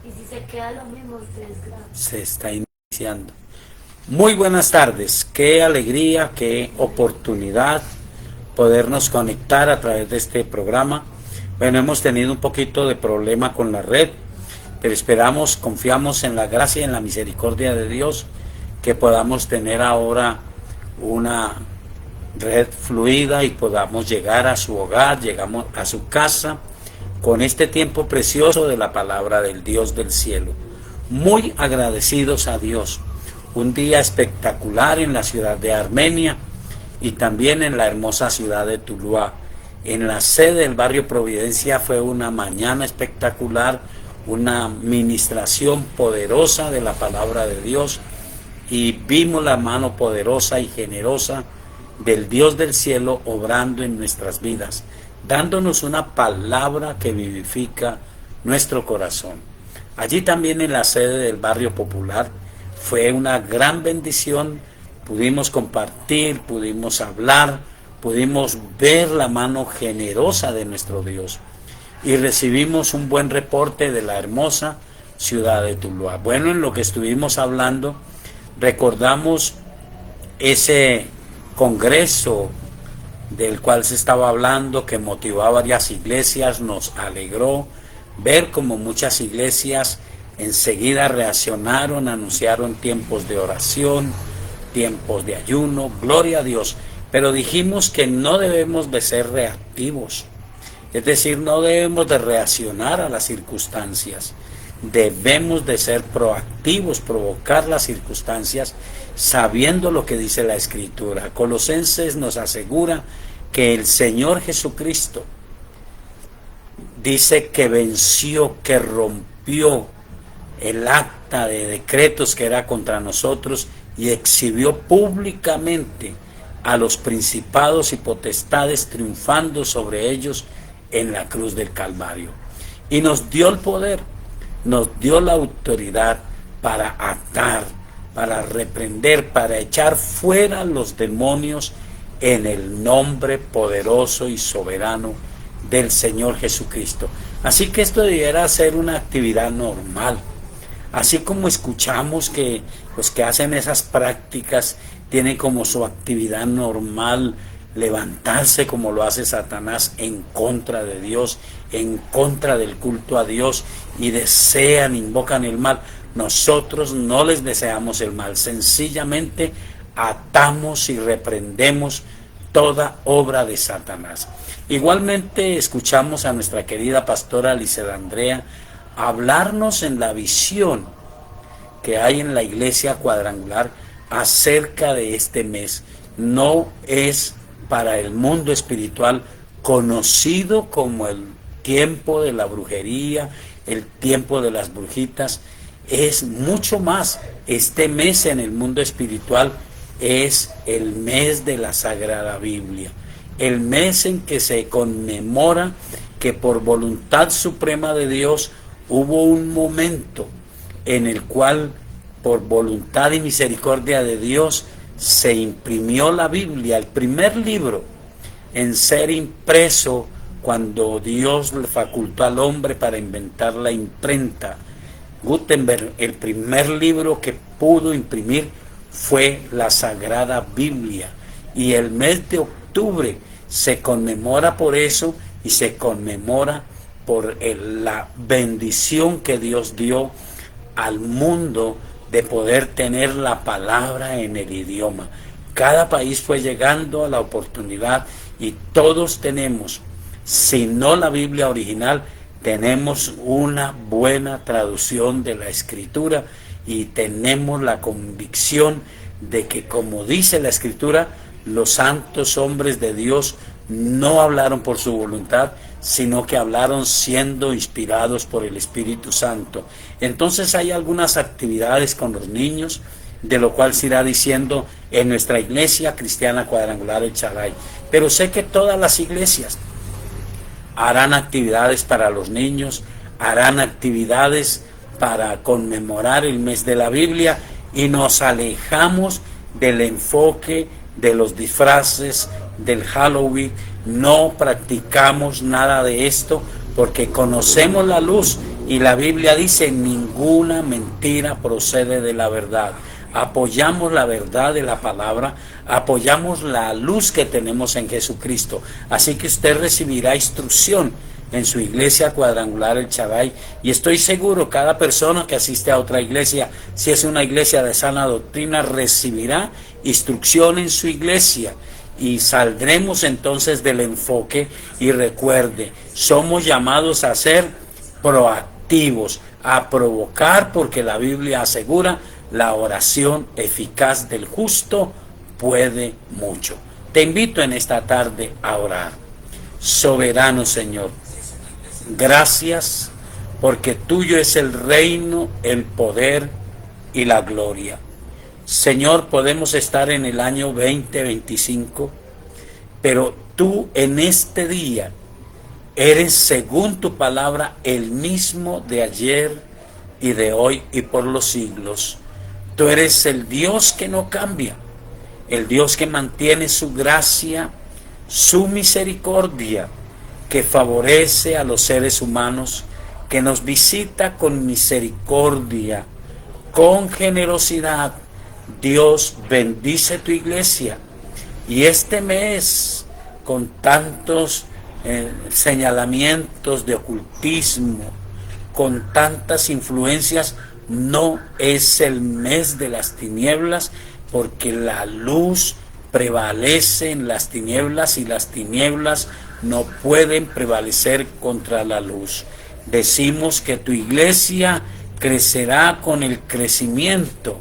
Y si se queda lo mismo, ustedes graban. Se está iniciando. Muy buenas tardes, qué alegría, qué oportunidad podernos conectar a través de este programa. Bueno, hemos tenido un poquito de problema con la red, pero esperamos, confiamos en la gracia y en la misericordia de Dios, que podamos tener ahora una red fluida y podamos llegar a su hogar, llegamos a su casa, con este tiempo precioso de la palabra del Dios del cielo. Muy agradecidos a Dios. Un día espectacular en la ciudad de Armenia y también en la hermosa ciudad de Tuluá. En la sede del barrio Providencia fue una mañana espectacular, una ministración poderosa de la palabra de Dios, y vimos la mano poderosa y generosa del Dios del cielo obrando en nuestras vidas, dándonos una palabra que vivifica nuestro corazón. Allí también en la sede del barrio popular fue una gran bendición, pudimos compartir, pudimos hablar, pudimos ver la mano generosa de nuestro Dios y recibimos un buen reporte de la hermosa ciudad de Tuluá. Bueno, en lo que estuvimos hablando, recordamos ese congreso del cual se estaba hablando, que motivó a varias iglesias. Nos alegró ver como muchas iglesias enseguida reaccionaron, anunciaron tiempos de oración, tiempos de ayuno, gloria a Dios. Pero dijimos que no debemos de ser reactivos, es decir, no debemos de reaccionar a las circunstancias, debemos de ser proactivos, provocar las circunstancias sabiendo lo que dice la Escritura. Colosenses nos asegura que el Señor Jesucristo dice que venció, que rompió el acta de decretos que era contra nosotros y exhibió públicamente a los principados y potestades, triunfando sobre ellos en la cruz del Calvario. Y nos dio el poder, nos dio la autoridad para atar, para reprender, para echar fuera los demonios en el nombre poderoso y soberano del Señor Jesucristo. Así que esto debiera ser una actividad normal. Así como escuchamos que los que hacen esas prácticas tienen como su actividad normal levantarse como lo hace Satanás en contra de Dios, en contra del culto a Dios, y desean, invocan el mal. Nosotros no les deseamos el mal, sencillamente atamos y reprendemos toda obra de Satanás. Igualmente escuchamos a nuestra querida pastora Liceda Andrea hablarnos en la visión que hay en la iglesia cuadrangular acerca de este mes. No es para el mundo espiritual conocido como el tiempo de la brujería, el tiempo de las brujitas. Es mucho más. Este mes en el mundo espiritual es el mes de la Sagrada Biblia, el mes en que se conmemora que por voluntad suprema de Dios hubo un momento en el cual, por voluntad y misericordia de Dios, se imprimió la Biblia, el primer libro en ser impreso cuando Dios le facultó al hombre para inventar la imprenta. Gutenberg, el primer libro que pudo imprimir fue la Sagrada Biblia, y el mes de octubre se conmemora por eso, y se conmemora por la bendición que Dios dio al mundo de poder tener la palabra en el idioma. Cada país fue llegando a la oportunidad y todos tenemos, si no la Biblia original, tenemos una buena traducción de la Escritura, y tenemos la convicción de que, como dice la Escritura, los santos hombres de Dios no hablaron por su voluntad, sino que hablaron siendo inspirados por el Espíritu Santo. Entonces hay algunas actividades con los niños, de lo cual se irá diciendo en nuestra iglesia cristiana cuadrangular El Charay. Pero sé que todas las iglesias harán actividades para los niños, harán actividades para conmemorar el mes de la Biblia, y nos alejamos del enfoque de los disfraces, del Halloween. No practicamos nada de esto porque conocemos la luz Y la Biblia dice, ninguna mentira procede de la verdad. Apoyamos la verdad de la palabra, apoyamos la luz que tenemos en Jesucristo. Así que usted recibirá instrucción en su iglesia cuadrangular El Shaddai, y estoy seguro cada persona que asiste a otra iglesia, si es una iglesia de sana doctrina, recibirá instrucción en su iglesia. Y saldremos entonces del enfoque. Y recuerde, somos llamados a ser proactivos, a provocar, porque la Biblia asegura, la oración eficaz del justo puede mucho. Te invito en esta tarde a orar. Soberano Señor, gracias porque tuyo es el reino, el poder y la gloria. Señor, podemos estar en el año 2025, pero tú en este día eres, según tu palabra, el mismo de ayer y de hoy y por los siglos. Tú eres el Dios que no cambia, el Dios que mantiene su gracia, su misericordia, que favorece a los seres humanos, que nos visita con misericordia, con generosidad. Dios, bendice tu iglesia. Y este mes, con tantos señalamientos de ocultismo, con tantas influencias, no es el mes de las tinieblas, porque la luz prevalece en las tinieblas y las tinieblas no pueden prevalecer contra la luz. Decimos que tu iglesia crecerá con el crecimiento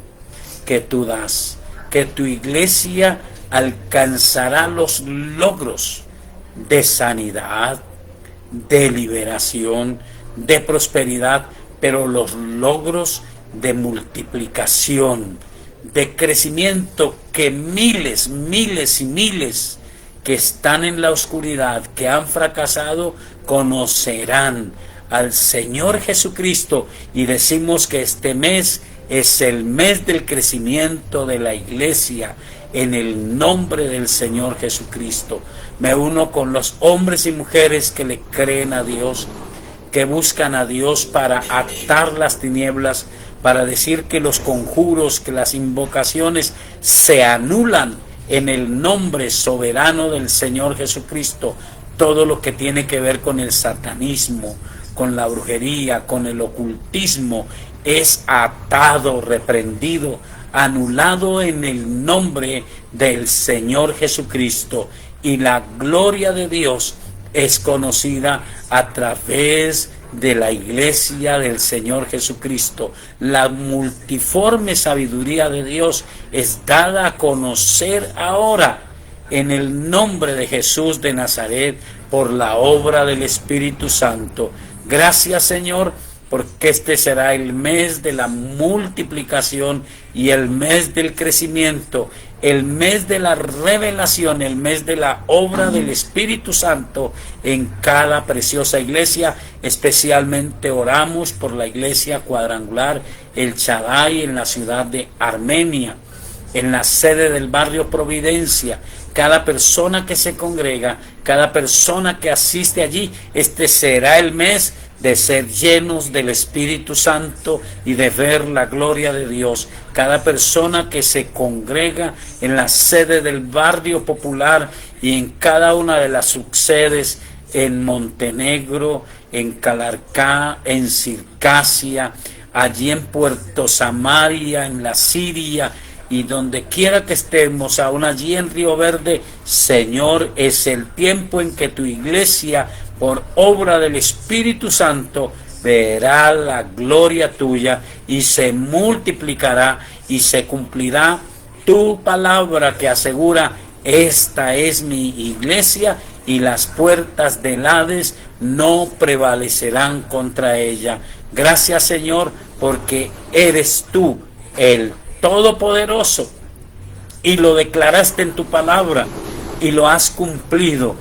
que tú das, que tu iglesia alcanzará los logros de sanidad, de liberación, de prosperidad, pero los logros de multiplicación, de crecimiento, que miles y miles que están en la oscuridad, que han fracasado, conocerán al Señor Jesucristo. Y decimos que este mes es el mes del crecimiento de la iglesia, en el nombre del Señor Jesucristo. Me uno con los hombres y mujeres que le creen a Dios, que buscan a Dios para atar las tinieblas, para decir que los conjuros, que las invocaciones se anulan en el nombre soberano del Señor Jesucristo. Todo lo que tiene que ver con el satanismo, con la brujería, con el ocultismo, es atado, reprendido, anulado en el nombre del Señor Jesucristo. Y la gloria de Dios es conocida a través de la iglesia del Señor Jesucristo. La multiforme sabiduría de Dios es dada a conocer ahora en el nombre de Jesús de Nazaret, por la obra del Espíritu Santo. Gracias, Señor, porque este será el mes de la multiplicación y el mes del crecimiento, el mes de la revelación, el mes de la obra del Espíritu Santo en cada preciosa iglesia. Especialmente oramos por la iglesia cuadrangular El Shaddai en la ciudad de Armenia, en la sede del barrio Providencia. Cada persona que se congrega, cada persona que asiste allí, este será el mes de ser llenos del Espíritu Santo y de ver la gloria de Dios. Cada persona que se congrega en la sede del barrio popular y en cada una de las subsedes, en Montenegro, en Calarcá, en Circasia, allí en Puerto Samaria, en la Siria, y donde quiera que estemos, aún allí en Río Verde. Señor, es el tiempo en que tu iglesia, por obra del Espíritu Santo, verá la gloria tuya y se multiplicará y se cumplirá tu palabra que asegura: esta es mi iglesia y las puertas del Hades no prevalecerán contra ella. Gracias, Señor, porque eres tú el Todopoderoso, y lo declaraste en tu palabra y lo has cumplido.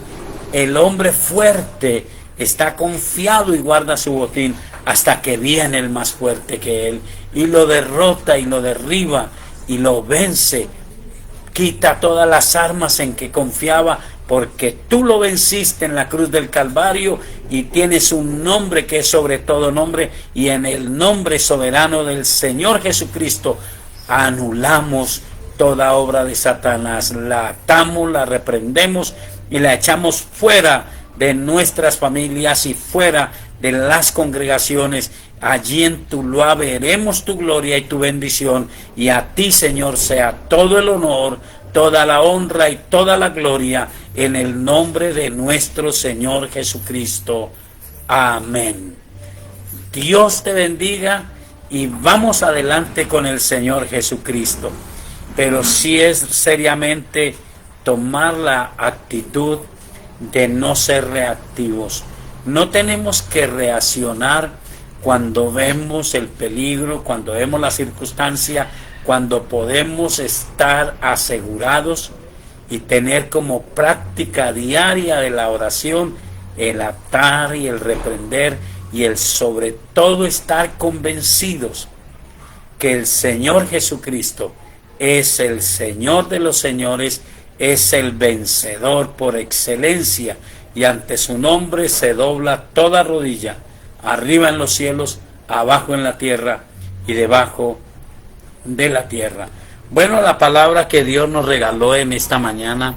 El hombre fuerte está confiado y guarda su botín hasta que viene el más fuerte que él y lo derrota y lo derriba y lo vence. Quita todas las armas en que confiaba porque tú lo venciste en la cruz del Calvario y tienes un nombre que es sobre todo nombre, y en el nombre soberano del Señor Jesucristo anulamos toda obra de Satanás, la atamos, la reprendemos y la echamos fuera de nuestras familias y fuera de las congregaciones. Allí en Tuluá veremos tu gloria y tu bendición, y a ti, Señor, sea todo el honor, toda la honra y toda la gloria, en el nombre de nuestro Señor Jesucristo. Amén. Dios te bendiga y vamos adelante con el Señor Jesucristo. Pero sí es seriamente tomar la actitud de no ser reactivos. No tenemos que reaccionar cuando vemos el peligro, cuando vemos la circunstancia, cuando podemos estar asegurados y tener como práctica diaria de la oración el atar y el reprender, y el sobre todo estar convencidos que el Señor Jesucristo es el Señor de los señores, es el vencedor por excelencia, y ante su nombre se dobla toda rodilla, arriba en los cielos, abajo en la tierra y debajo de la tierra. Bueno, la palabra que Dios nos regaló en esta mañana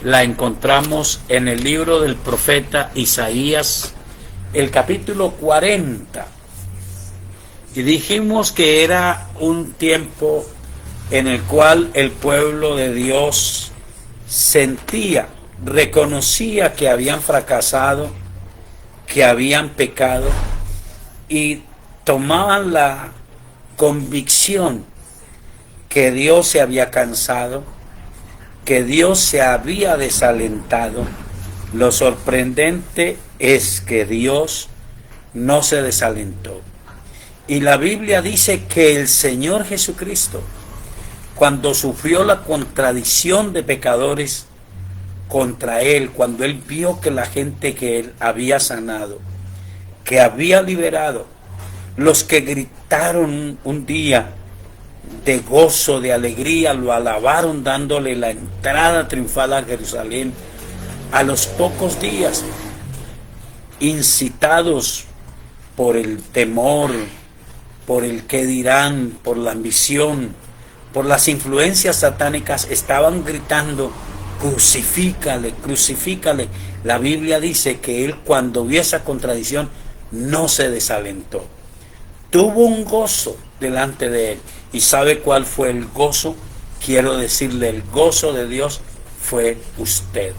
la encontramos en el libro del profeta Isaías, el capítulo 40. Y dijimos que era un tiempo en el cual el pueblo de Dios sentía, reconocía que habían fracasado, que habían pecado, y tomaban la convicción que Dios se había cansado, que Dios se había desalentado. Lo sorprendente es que Dios no se desalentó. Y la Biblia dice que el Señor Jesucristo, cuando sufrió la contradicción de pecadores contra Él, cuando Él vio que la gente que Él había sanado, que había liberado, los que gritaron un día de gozo, de alegría, lo alabaron dándole la entrada triunfal a Jerusalén, a los pocos días, incitados por el temor, por el qué dirán, por la ambición, por las influencias satánicas, estaban gritando: crucifícale, crucifícale. La Biblia dice que Él, cuando vio esa contradicción, no se desalentó. Tuvo un gozo delante de Él. ¿Y sabe cuál fue el gozo? Quiero decirle, el gozo de Dios fue usted,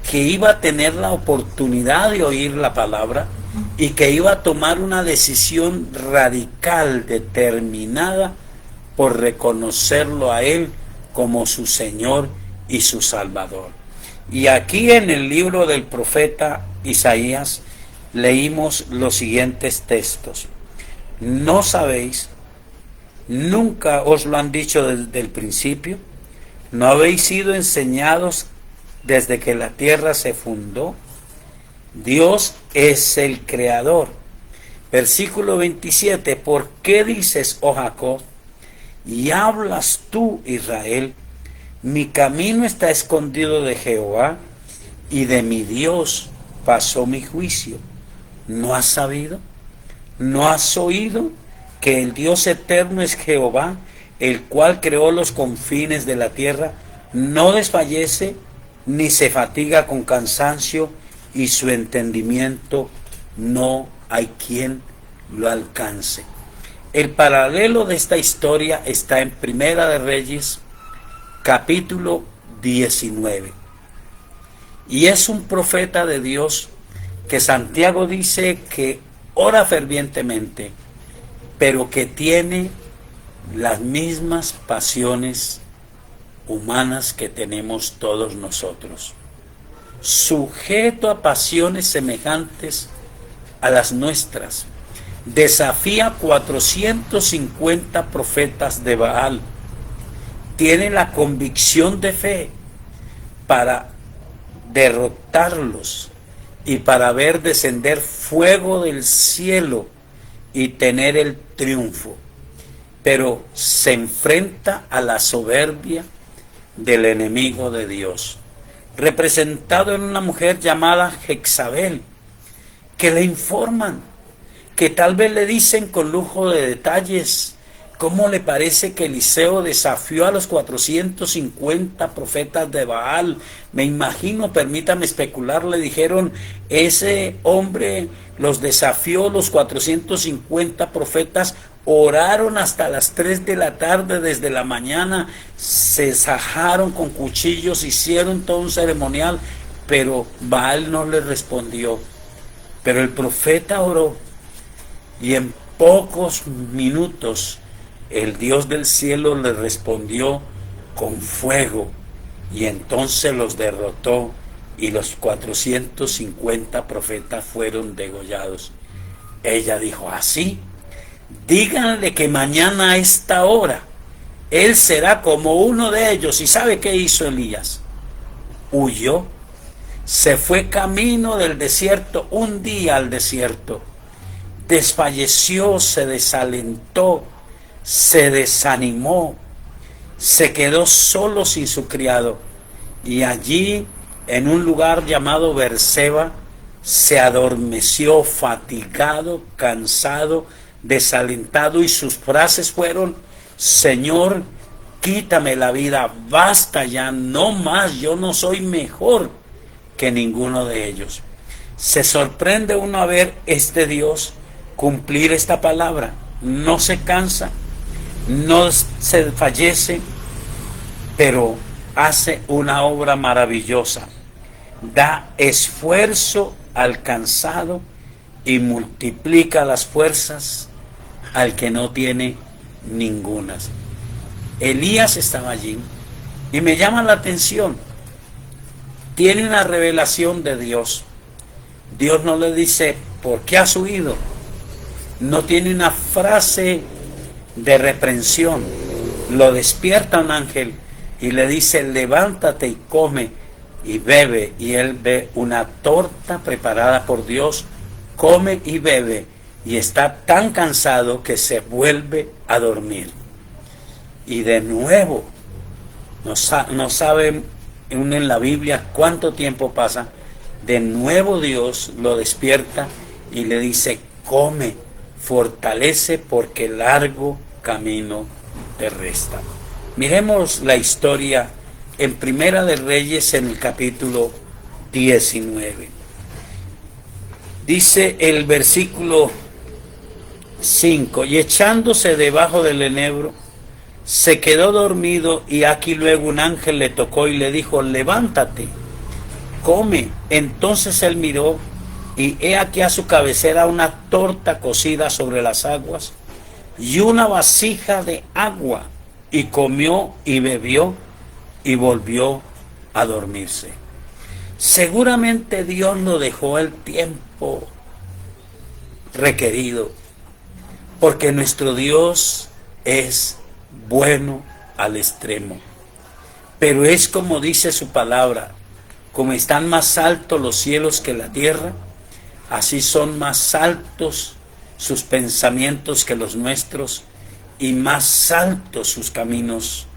que iba a tener la oportunidad de oír la palabra y que iba a tomar una decisión radical, determinada, por reconocerlo a Él como su Señor y su Salvador. Y aquí en el libro del profeta Isaías leímos los siguientes textos. ¿No sabéis? ¿Nunca os lo han dicho desde el principio? ¿No habéis sido enseñados desde que la tierra se fundó? Dios es el creador. Versículo 27. ¿Por qué dices, oh Jacob, y hablas tú, Israel? Mi camino está escondido de Jehová, y de mi Dios pasó mi juicio. ¿No has sabido? ¿No has oído que el Dios eterno es Jehová, el cual creó los confines de la tierra? No desfallece ni se fatiga con cansancio, y su entendimiento no hay quien lo alcance. El paralelo de esta historia está en Primera de Reyes, capítulo 19. Y es un profeta de Dios que Santiago dice que ora fervientemente, pero que tiene las mismas pasiones humanas que tenemos todos nosotros, sujeto a pasiones semejantes a las nuestras. Desafía 450 profetas de Baal. Tiene la convicción de fe para derrotarlos y para ver descender fuego del cielo y tener el triunfo, pero se enfrenta a la soberbia del enemigo de Dios. representado en una mujer llamada Jezabel, que le informan, que tal vez le dicen con lujo de detalles, ¿cómo le parece que Eliseo desafió a los 450 profetas de Baal? Me imagino, permítame especular, le dijeron, ese hombre los desafió, los 450 profetas oraron hasta las 3 de la tarde, desde la mañana, se sajaron con cuchillos, hicieron todo un ceremonial, pero Baal no les respondió. Pero el profeta oró y en pocos minutos el Dios del cielo le respondió con fuego y entonces los derrotó y los 450 profetas fueron degollados. Ella dijo, así, díganle que mañana a esta hora él será como uno de ellos. ¿Y sabe qué hizo Elías? Huyó, se fue camino del desierto, un día al desierto, desfalleció, se desalentó, se desanimó, se quedó solo sin su criado y allí en un lugar llamado Berseba se adormeció, fatigado, cansado, desalentado, y sus frases fueron: Señor, quítame la vida, basta ya, no más, yo no soy mejor que ninguno de ellos. Se sorprende uno a ver este Dios cumplir esta palabra. No se cansa, no se fallece, pero hace una obra maravillosa. Da esfuerzo al cansado y multiplica las fuerzas al que no tiene ningunas. Elías estaba allí y me llama la atención. Tiene una revelación de Dios. Dios no le dice, ¿por qué has huido? No tiene una frase de reprensión. Lo despierta un ángel y le dice, levántate y come y bebe. Y él ve una torta preparada por Dios, come y bebe, y está tan cansado que se vuelve a dormir. Y de nuevo, no sabe uno en la Biblia cuánto tiempo pasa. De nuevo Dios lo despierta y le dice, come, fortalece, porque largo camino te resta. Miremos la historia en Primera de Reyes, en el capítulo 19. Dice el versículo 5, y echándose debajo del enebro, se quedó dormido, y aquí luego un ángel le tocó y le dijo, levántate, come. Entonces él miró, y he aquí a su cabecera una torta cocida sobre las aguas, y una vasija de agua, y comió y bebió, y volvió a dormirse. Seguramente Dios no dejó el tiempo requerido, porque nuestro Dios es bueno al extremo. Pero es como dice su palabra, como están más altos los cielos que la tierra, así son más altos sus pensamientos que los nuestros, y más altos sus caminos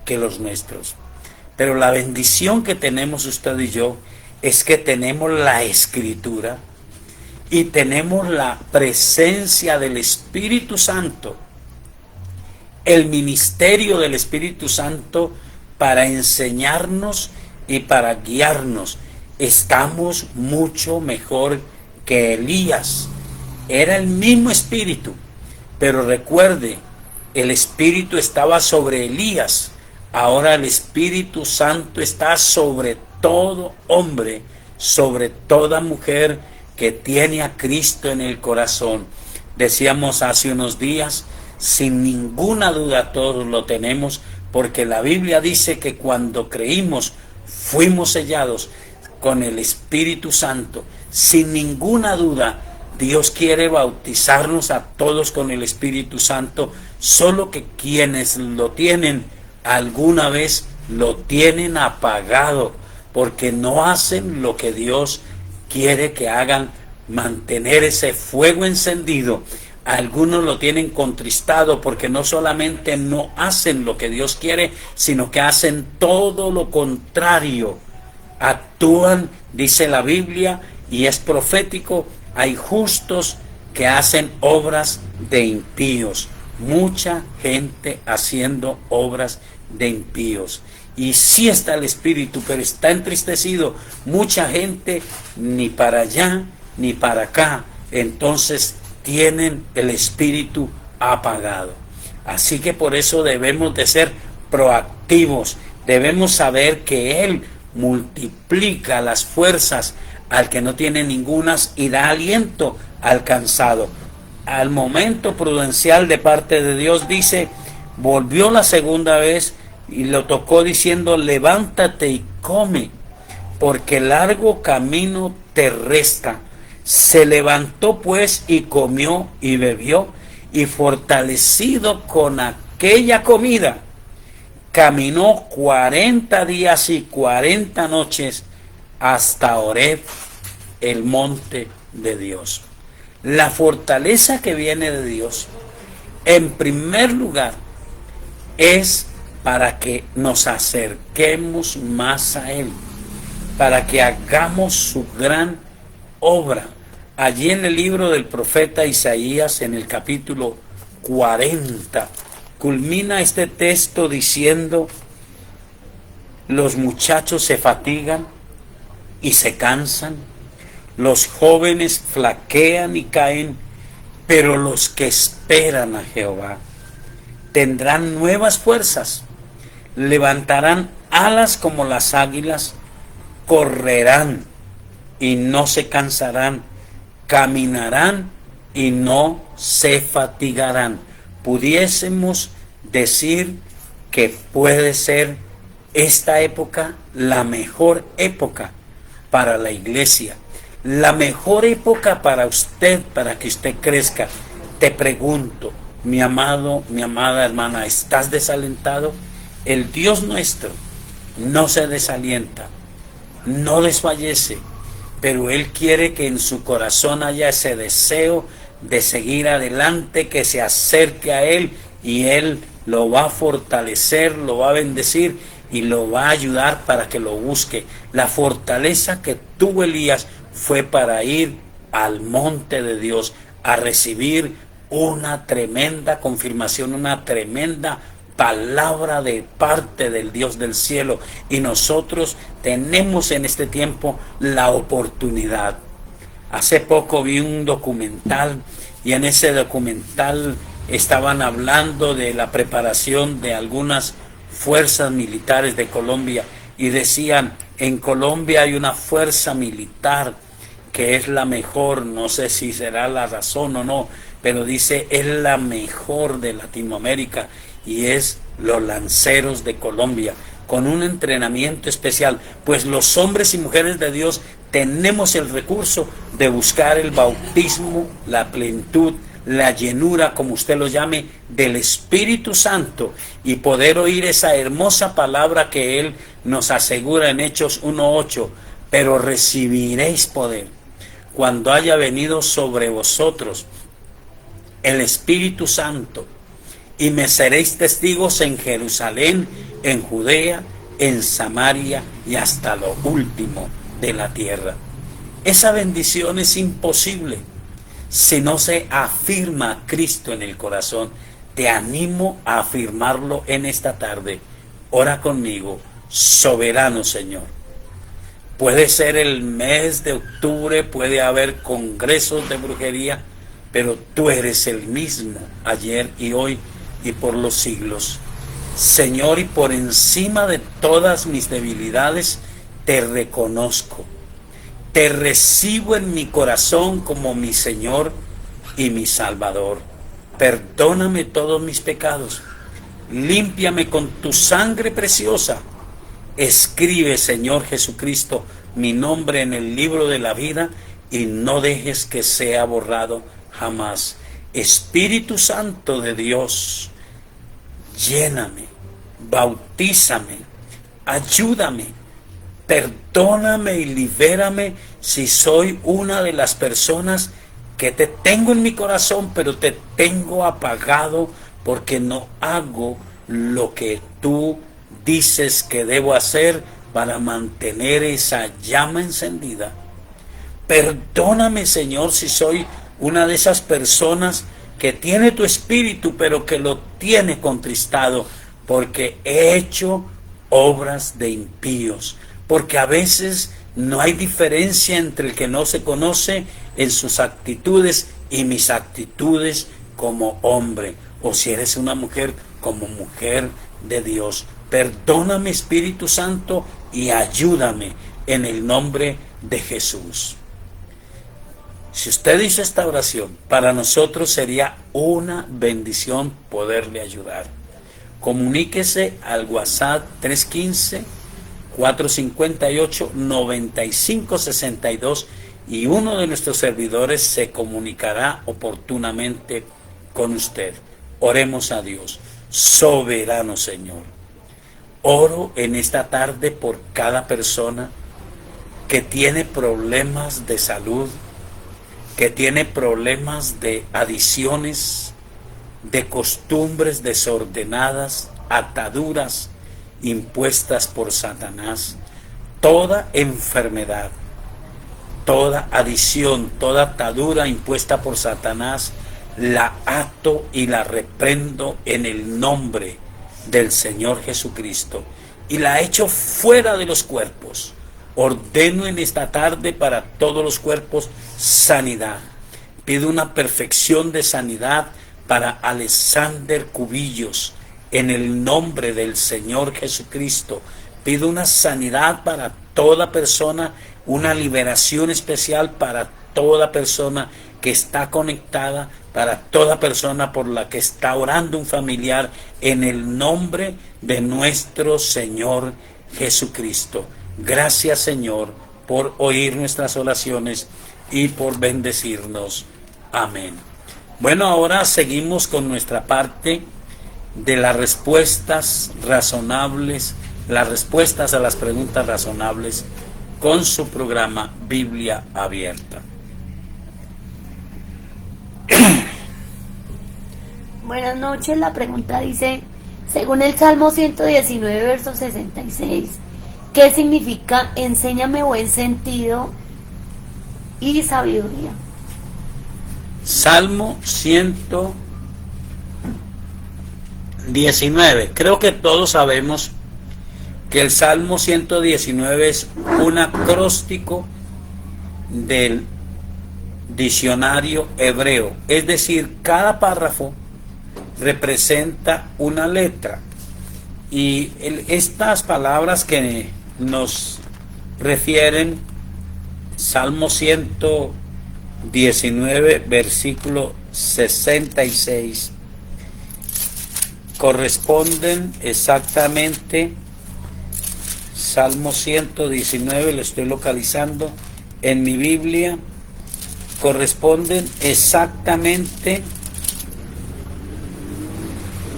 que los nuestros. Pero la bendición que tenemos usted y yo es que tenemos la Escritura y tenemos la presencia del Espíritu Santo, el ministerio del Espíritu Santo para enseñarnos y para guiarnos. Estamos mucho mejor que Elías. Era el mismo Espíritu, pero recuerde, el Espíritu estaba sobre Elías. Ahora el Espíritu Santo está sobre todo hombre, sobre toda mujer que tiene a Cristo en el corazón. Decíamos hace unos días, sin ninguna duda todos lo tenemos, porque la Biblia dice que cuando creímos fuimos sellados con el Espíritu Santo. Sin ninguna duda Dios quiere bautizarnos a todos con el Espíritu Santo, solo que quienes lo tienen alguna vez lo tienen apagado, porque no hacen lo que Dios quiere que hagan, mantener ese fuego encendido. Algunos lo tienen contristado porque no solamente no hacen lo que Dios quiere, sino que hacen todo lo contrario actúan, dice la Biblia, y es profético, hay justos que hacen obras de impíos. Mucha gente haciendo obras de impíos. Y sí está el espíritu, pero está entristecido. Mucha gente ni para allá ni para acá. Entonces tienen el espíritu apagado. Así que por eso debemos de ser proactivos. Debemos saber que Él multiplica las fuerzas al que no tiene ningunas y da aliento al cansado. Al momento prudencial de parte de Dios dice, volvió la segunda vez y lo tocó diciendo, levántate y come, porque largo camino te resta. Se levantó pues y comió y bebió, y fortalecido con aquella comida, caminó 40 días y 40 noches hasta Horeb, el monte de Dios. La fortaleza que viene de Dios, en primer lugar, es para que nos acerquemos más a Él, para que hagamos su gran obra. Allí en el libro del profeta Isaías, en el capítulo 40, culmina este texto diciendo, los muchachos se fatigan y se cansan, los jóvenes flaquean y caen, pero los que esperan a Jehová tendrán nuevas fuerzas, levantarán alas como las águilas, correrán y no se cansarán, caminarán y no se fatigarán. Pudiésemos decir que puede ser esta época la mejor época para la iglesia, la mejor época para usted, para que usted crezca. Te pregunto, mi amado, mi amada hermana, ¿estás desalentado? El Dios nuestro no se desalienta, no desfallece, pero Él quiere que en su corazón haya ese deseo de seguir adelante, que se acerque a Él, y Él lo va a fortalecer, lo va a bendecir y lo va a ayudar para que lo busque. La fortaleza que tuvo Elías fue para ir al monte de Dios a recibir una tremenda confirmación, una tremenda palabra de parte del Dios del cielo. Y nosotros tenemos en este tiempo la oportunidad. Hace poco vi un documental y en ese documental estaban hablando de la preparación de algunas fuerzas militares de Colombia y decían, en Colombia hay una fuerza militar que es la mejor, no sé si será la razón o no, pero dice es la mejor de Latinoamérica y es los lanceros de Colombia, con un entrenamiento especial, pues los hombres y mujeres de Dios tenemos el recurso de buscar el bautismo, la plenitud, la llenura, como usted lo llame, del Espíritu Santo y poder oír esa hermosa palabra que Él nos asegura en Hechos 1:8, pero recibiréis poder cuando haya venido sobre vosotros el Espíritu Santo y me seréis testigos en Jerusalén, en Judea, en Samaria y hasta lo último de la tierra. Esa bendición es imposible si no se afirma a Cristo en el corazón. Te animo a afirmarlo en esta tarde. Ora conmigo, soberano Señor. Puede ser el mes de octubre, puede haber congresos de brujería, pero tú eres el mismo ayer y hoy y por los siglos. Señor, y por encima de todas mis debilidades, te reconozco. Te recibo en mi corazón como mi Señor y mi Salvador. Perdóname todos mis pecados. Límpiame con tu sangre preciosa. Escribe, Señor Jesucristo, mi nombre en el libro de la vida y no dejes que sea borrado jamás. Espíritu Santo de Dios, lléname, bautízame, ayúdame, perdóname y libérame si soy una de las personas que te tengo en mi corazón, pero te tengo apagado porque no hago lo que tú dices que debo hacer para mantener esa llama encendida. Perdóname, Señor, si soy una de esas personas que tiene tu espíritu, pero que lo tiene contristado, porque he hecho obras de impíos, porque a veces no hay diferencia entre el que no se conoce en sus actitudes y mis actitudes como hombre, o si eres una mujer, como mujer de Dios. Perdóname, Espíritu Santo, y ayúdame en el nombre de Jesús. Si usted hizo esta oración, para nosotros sería una bendición poderle ayudar. Comuníquese al WhatsApp 315-458-9562 y uno de nuestros servidores se comunicará oportunamente con usted. Oremos a Dios. Soberano Señor, oro en esta tarde por cada persona que tiene problemas de salud, que tiene problemas de adicciones, de costumbres desordenadas, ataduras impuestas por Satanás, toda enfermedad, toda adicción, toda atadura impuesta por Satanás, la ato y la reprendo en el nombre del Señor Jesucristo y la echo fuera de los cuerpos. Ordeno en esta tarde para todos los cuerpos sanidad. Pido una perfección de sanidad para Alexander Cubillos en el nombre del Señor Jesucristo. Pido una sanidad para toda persona, una liberación especial para toda persona que está conectada, para toda persona por la que está orando un familiar, en el nombre de nuestro Señor Jesucristo. Gracias, Señor, por oír nuestras oraciones y por bendecirnos. Amén. Bueno, ahora seguimos con nuestra parte de las respuestas razonables, las respuestas a las preguntas razonables con su programa Biblia Abierta. Buenas noches, la pregunta dice, según el Salmo 119, verso 66, ¿qué significa enséñame buen sentido y sabiduría? Salmo 119. Creo que todos sabemos que el Salmo 119 es un acróstico del diccionario hebreo. Es decir, cada párrafo representa una letra. Y estas palabras que nos refieren, Salmo 119, versículo 66, corresponden exactamente, Salmo 119, lo estoy localizando en mi Biblia, corresponden exactamente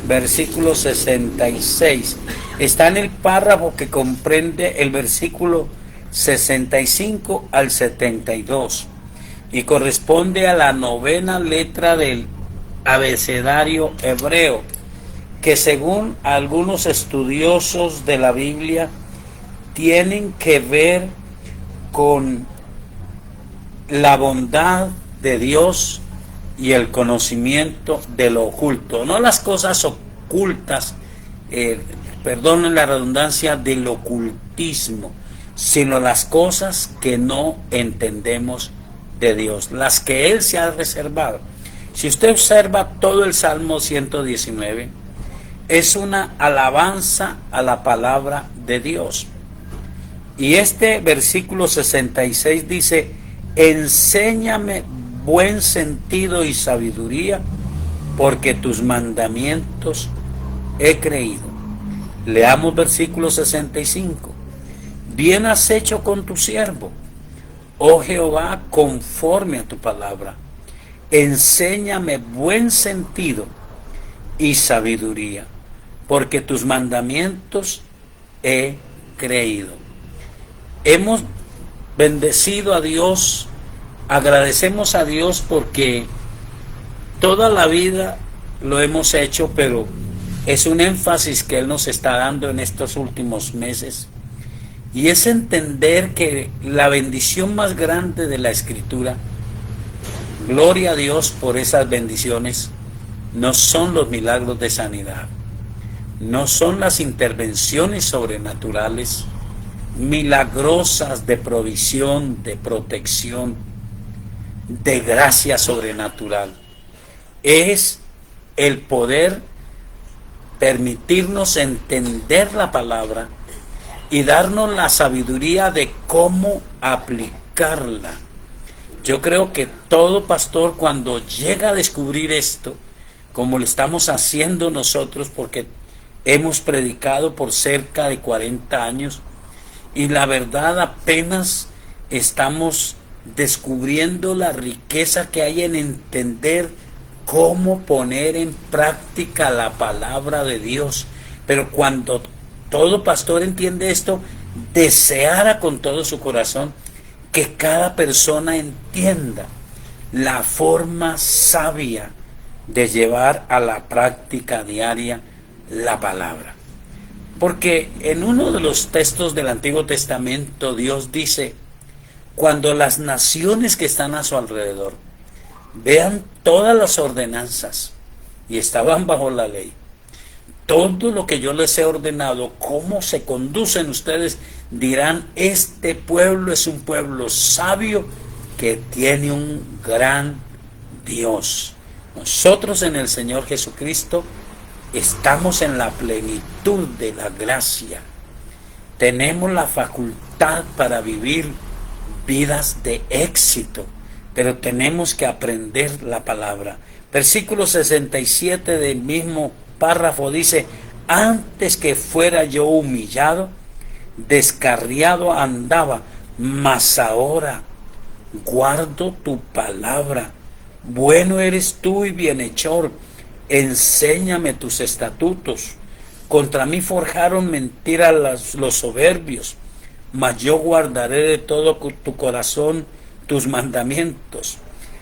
versículo 66. Está en el párrafo que comprende el versículo 65 al 72 y corresponde a la 9ª letra del abecedario hebreo, que según algunos estudiosos de la Biblia tienen que ver con la bondad de Dios y el conocimiento de lo oculto, no las cosas ocultas, perdonen la redundancia, del ocultismo, sino las cosas que no entendemos de Dios, las que Él se ha reservado. Si usted observa todo el Salmo 119, es una alabanza a la palabra de Dios. Y este versículo 66 dice, enséñame buen sentido y sabiduría, porque tus mandamientos he creído. Leamos versículo 65. Bien has hecho con tu siervo, oh Jehová, conforme a tu palabra. Enséñame buen sentido y sabiduría, porque tus mandamientos he creído. Hemos bendecido a Dios, agradecemos a Dios porque toda la vida lo hemos hecho, pero es un énfasis que Él nos está dando en estos últimos meses, Y es entender que la bendición más grande de la Escritura, gloria a Dios por esas bendiciones, no son los milagros de sanidad, no son las intervenciones sobrenaturales, milagrosas de provisión, de protección, de gracia sobrenatural. Es el poder permitirnos entender la palabra y darnos la sabiduría de cómo aplicarla. Yo creo que todo pastor, cuando llega a descubrir esto, como lo estamos haciendo nosotros, porque hemos predicado por cerca de 40 años, y la verdad apenas estamos descubriendo la riqueza que hay en entender cómo poner en práctica la palabra de Dios. Pero cuando todo pastor entiende esto, deseara con todo su corazón que cada persona entienda la forma sabia de llevar a la práctica diaria la palabra. Porque en uno de los textos del Antiguo Testamento Dios dice: cuando las naciones que están a su alrededor vean todas las ordenanzas, y estaban bajo la ley, todo lo que yo les he ordenado, cómo se conducen ustedes, dirán: este pueblo es un pueblo sabio que tiene un gran Dios. Nosotros en el Señor Jesucristo estamos en la plenitud de la gracia. Tenemos la facultad para vivir vidas de éxito, pero tenemos que aprender la palabra. Versículo 67 del mismo párrafo dice: antes que fuera yo humillado, descarriado andaba, mas ahora guardo tu palabra. Bueno eres tú y bienhechor, enséñame tus estatutos. Contra mí forjaron mentiras los soberbios, mas yo guardaré de todo tu corazón tus mandamientos.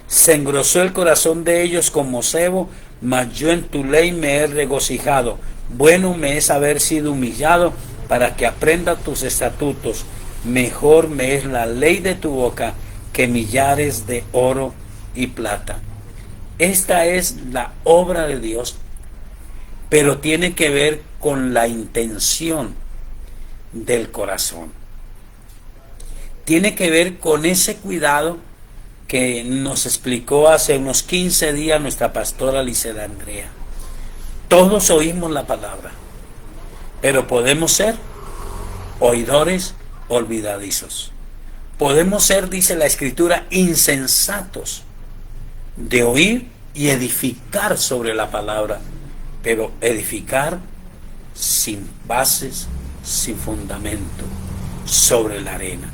Se engrosó el corazón de ellos como sebo, mas yo en tu ley me he regocijado. Bueno me es haber sido humillado para que aprenda tus estatutos. Mejor me es la ley de tu boca que millares de oro y plata. Esta es la obra de Dios, pero tiene que ver con la intención del corazón. Tiene que ver con ese cuidado que nos explicó hace unos 15 días nuestra pastora Liceda Andrea. Todos oímos la palabra, pero podemos ser oidores olvidadizos. Podemos ser, dice la Escritura, insensatos de oír y edificar sobre la palabra, pero edificar sin bases, sin fundamento, sobre la arena.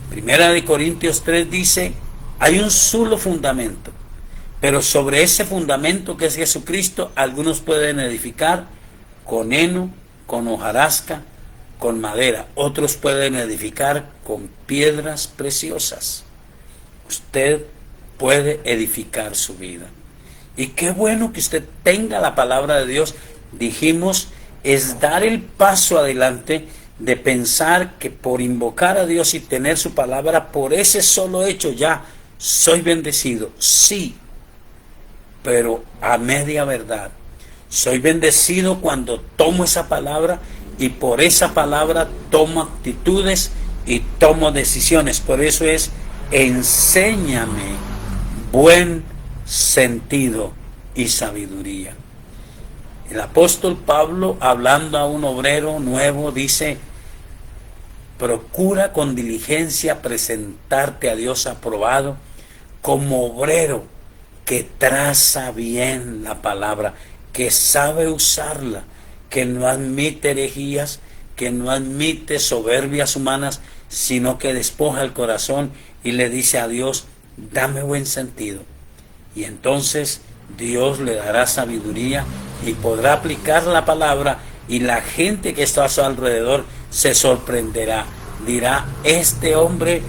Primera de Corintios 3 dice: hay un solo fundamento, pero sobre ese fundamento que es Jesucristo, algunos pueden edificar con heno, con hojarasca, con madera, otros pueden edificar con piedras preciosas. Usted puede edificar su vida. Y qué bueno que usted tenga la palabra de Dios. Dijimos, es dar el paso adelante de pensar que por invocar a Dios y tener su palabra, por ese solo hecho ya soy bendecido. Sí, pero a media verdad. Soy bendecido cuando tomo esa palabra y por esa palabra tomo actitudes y tomo decisiones. Por eso es: enséñame buen sentido y sabiduría. El apóstol Pablo, hablando a un obrero nuevo, dice: procura con diligencia presentarte a Dios aprobado, como obrero que traza bien la palabra, que sabe usarla, que no admite herejías, que no admite soberbias humanas, sino que despoja el corazón y le dice a Dios: dame buen sentido. Y entonces Dios le dará sabiduría y podrá aplicar la palabra, y la gente que está a su alrededor se sorprenderá. Dirá: este hombre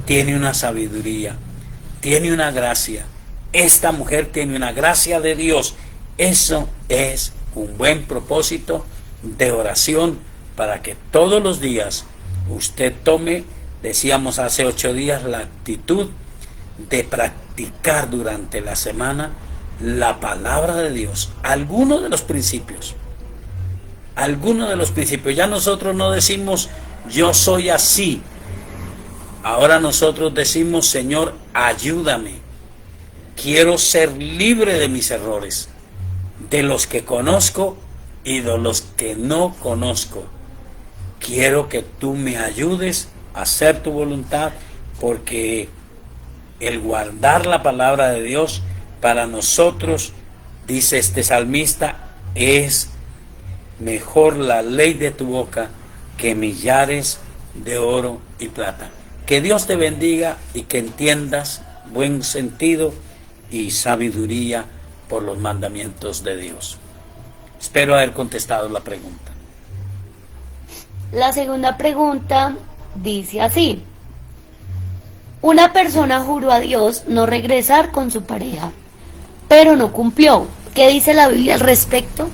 tiene una sabiduría, tiene una gracia, esta mujer tiene una gracia de Dios. Eso es un buen propósito de oración para que todos los días usted tome, decíamos hace 8 días, la actitud de practicar durante la semana la palabra de Dios, algunos de los principios. Ya nosotros no decimos yo soy así. Ahora nosotros decimos, Señor, ayúdame. Quiero ser libre de mis errores, de los que conozco y de los que no conozco. Quiero que tú me ayudes a hacer tu voluntad, porque el guardar la palabra de Dios para nosotros, dice este salmista, es mejor la ley de tu boca que millares de oro y plata. Que Dios te bendiga y que entiendas buen sentido y sabiduría por los mandamientos de Dios. Espero haber contestado la pregunta. La segunda pregunta dice así: una persona juró a Dios no regresar con su pareja, pero no cumplió. ¿Qué dice la Biblia al respecto?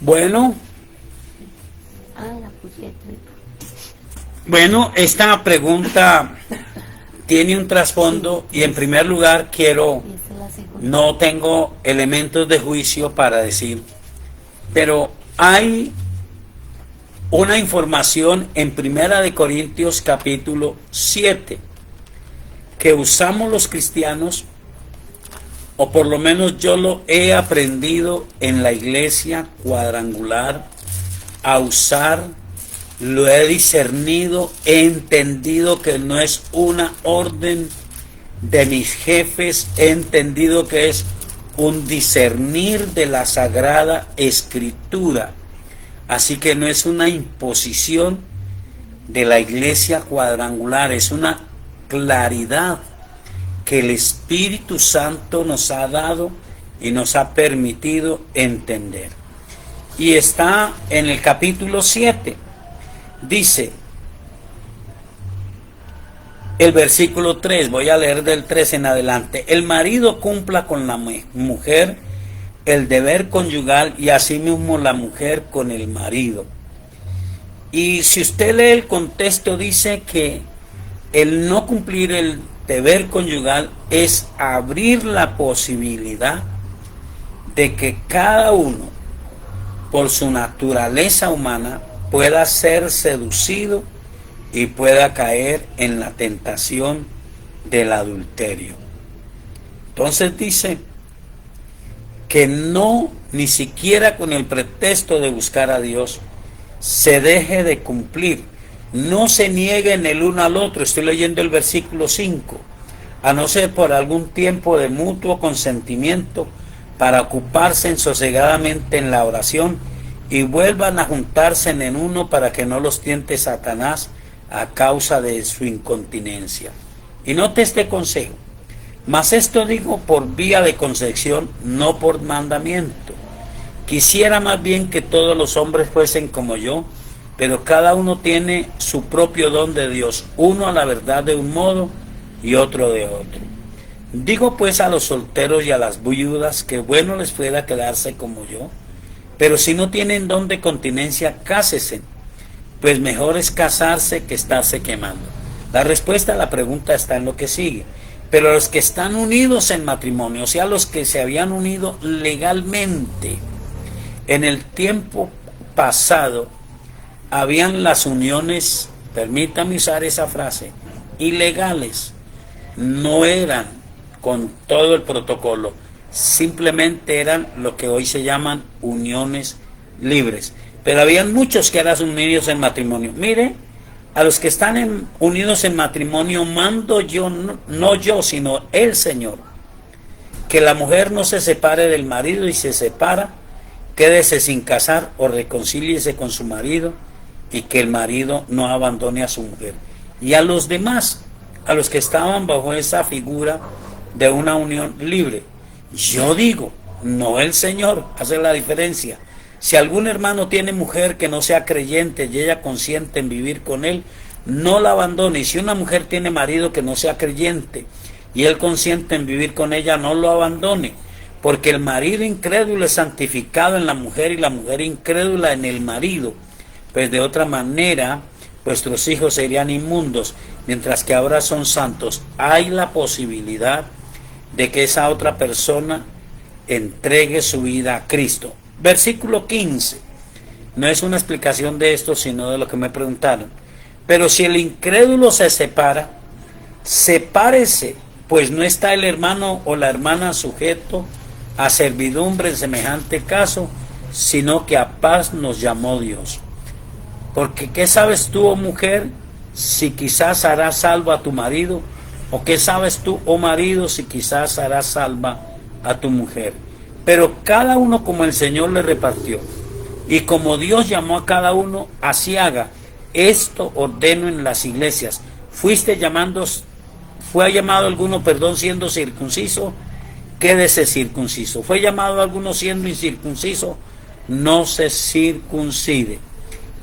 Bueno, esta pregunta tiene un trasfondo y en primer lugar no tengo elementos de juicio para decir, pero hay una información en 1 Corintios capítulo 7 que usamos los cristianos, o por lo menos yo lo he aprendido en la iglesia cuadrangular a usar, lo he discernido, he entendido que no es una orden de mis jefes, he entendido que es un discernir de la Sagrada Escritura. Así que no es una imposición de la iglesia cuadrangular, es una claridad que el Espíritu Santo nos ha dado y nos ha permitido entender. Y está en el capítulo 7. Dice el versículo 3, voy a leer del 3 en adelante: el marido cumpla con la mujer el deber conyugal y asimismo la mujer con el marido. Y si usted lee el contexto, dice que el no cumplir el deber conyugal es abrir la posibilidad de que cada uno, por su naturaleza humana, pueda ser seducido y pueda caer en la tentación del adulterio. Entonces dice que no, ni siquiera con el pretexto de buscar a Dios, se deje de cumplir. No se nieguen el uno al otro. Estoy leyendo el versículo 5. A no ser por algún tiempo de mutuo consentimiento, para ocuparse sosegadamente en la oración, y vuelvan a juntarse en uno, para que no los tiente Satanás a causa de su incontinencia. Y note este consejo: mas esto digo por vía de concesión, no por mandamiento. Quisiera más bien que todos los hombres fuesen como yo, pero cada uno tiene su propio don de Dios, uno a la verdad de un modo y otro de otro. Digo pues a los solteros y a las viudas que bueno les fuera quedarse como yo, pero si no tienen don de continencia, cásese, pues mejor es casarse que estarse quemando. La respuesta a la pregunta está en lo que sigue. Pero los que están unidos en matrimonio, o sea, los que se habían unido legalmente, en el tiempo pasado, habían las uniones, permítame usar esa frase, ilegales. No eran con todo el protocolo, simplemente eran lo que hoy se llaman uniones libres. Pero habían muchos que eran unidos en matrimonio. Mire, a los que están unidos en matrimonio mando yo, no yo, sino el Señor, que la mujer no se separe del marido, y se separa, quédese sin casar o reconcíliese con su marido, y que el marido no abandone a su mujer. Y a los demás, a los que estaban bajo esa figura de una unión libre, yo digo, no el Señor, hace la diferencia. Si algún hermano tiene mujer que no sea creyente y ella consiente en vivir con él, no la abandone. Y si una mujer tiene marido que no sea creyente y él consiente en vivir con ella, no lo abandone, porque el marido incrédulo es santificado en la mujer y la mujer incrédula en el marido, pues de otra manera vuestros hijos serían inmundos, mientras que ahora son santos. Hay la posibilidad de que esa otra persona entregue su vida a Cristo. Versículo 15. No es una explicación de esto, sino de lo que me preguntaron. Pero si el incrédulo se separa, sepárese, pues no está el hermano o la hermana sujeto a servidumbre en semejante caso, sino que a paz nos llamó Dios. Porque ¿qué sabes tú, oh mujer, si quizás harás salvo a tu marido? ¿O qué sabes tú, oh marido, si quizás harás salva a tu mujer? Pero cada uno como el Señor le repartió, y como Dios llamó a cada uno, así haga. Esto ordeno en las iglesias. ¿Fue llamado alguno, siendo circunciso? Quédese circunciso. ¿Fue llamado alguno siendo incircunciso? No se circuncide.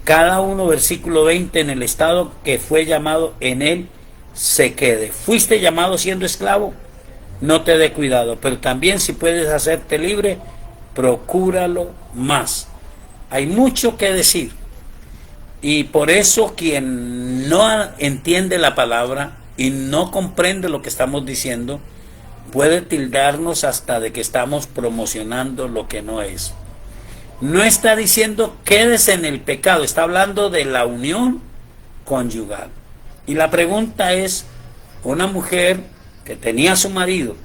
Cada uno, versículo 20, en el estado que fue llamado, en él se quede. ¿Fuiste llamado siendo esclavo? No te dé cuidado, pero también si puedes hacerte libre, procúralo más. Hay mucho que decir, y por eso quien no entiende la palabra y no comprende lo que estamos diciendo, puede tildarnos hasta de que estamos promocionando lo que no es. No está diciendo quédese en el pecado, está hablando de la unión conyugal. Y la pregunta es, una mujer que tenía a su marido,